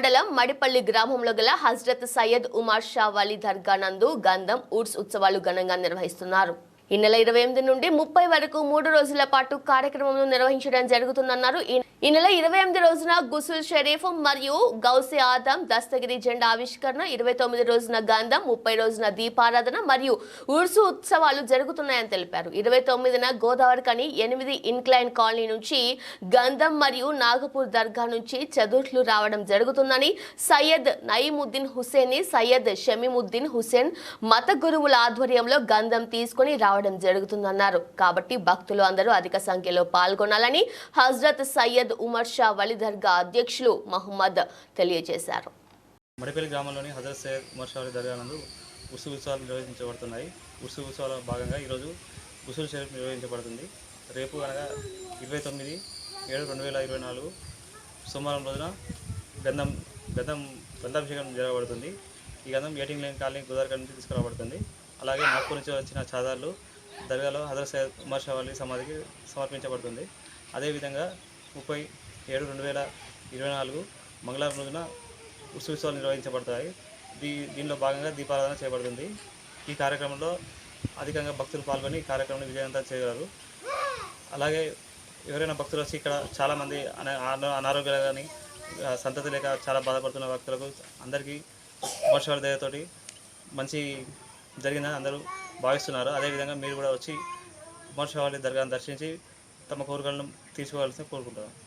మండలం మడిపల్లి గ్రామంలో గల హజ్రత్ సయ్యద్ ఉమర్ షా వలి దర్గా నందు గంధం ఉర్స్ ఉత్సవాలు ఘనంగా నిర్వహిస్తున్నారు. ఈ నెల 28 నుండి 30 వరకు 3 రోజుల పాటు కార్యక్రమం నిర్వహించడం జరుగుతుందన్నారు. ఈ నెల 28 రోజున గుసుల్ షరీఫ్ మరియు గౌసే ఆదం దస్తగిరి జెండా ఆవిష్కరణ, 29 రోజున గంధం, 30 రోజున దీపారాధన మరియు ఉర్సు ఉత్సవాలు జరుగుతున్నాయని తెలిపారు. 29న గోదావరి కని 8 ఇన్క్లైన్ కాలనీ నుంచి గంధం మరియు నాగపూర్ దర్గా నుంచి చదుర్లు రావడం జరుగుతుందని, సయ్యద్ నయీముద్దీన్ హుసేన్, సయ్యద్ షమీముద్దీన్ హుసేన్ మత గురువుల ఆధ్వర్యంలో గంధం తీసుకుని రావడం జరుగుతుందన్నారు. కాబట్టి భక్తులు అందరూ అధిక సంఖ్యలో పాల్గొనాలని హజ్రత్ సయ్యద్ ఉమర్ షా వలి దర్గా అధ్యక్షులు మహమ్మద్ తెలియజేశారు. మడిపల్లి గ్రామంలోని హజ్రత్ సయ్యద్ ఉమర్ షా వలి దర్గా నందు ఉర్సు ఉత్సవాలు నిర్వహించబడుతున్నాయి. ఉర్సు ఉత్సవాల భాగంగా ఈరోజు గుసుల్ షరీఫ్ నిర్వహించబడుతుంది. రేపు అనగా 29/7/2024 సోమవారం రోజున గంధాభిషేకం జరగబడుతుంది. ఈ గంధం 18 లైన్ కాలనీ గోదావరి నుంచి తీసుకురాబడుతుంది. అలాగే నాగ్పూర్ నుంచి వచ్చిన చాదార్లు దర్గాలో హజరత్ సయ్యద్ ఉమర్ షా వలి సమాధికి సమర్పించబడుతుంది. అదేవిధంగా 30/7/2024 మంగళవారం రోజున ఉర్సు ఉత్సవాలు నిర్వహించబడతాయి. దీనిలో భాగంగా దీపారాధన చేయబడుతుంది. ఈ కార్యక్రమంలో అధికంగా భక్తులు పాల్గొని ఈ కార్యక్రమాన్ని విజయవంతం చేయగలరు. అలాగే ఎవరైనా భక్తులు వచ్చి ఇక్కడ చాలామంది అనారోగ్యాలు కానీ సంతతి లేక చాలా బాధపడుతున్న భక్తులకు అందరికీ ఉమర్ షా వలి దయతోటి మంచి జరిగిందని అందరూ భావిస్తున్నారు. అదేవిధంగా మీరు కూడా వచ్చి ఉమర్ షా వలి దర్గాను దర్శించి తమ కోరికలను తీర్చుకోవాల్సింది కోరుకుంటున్నాను.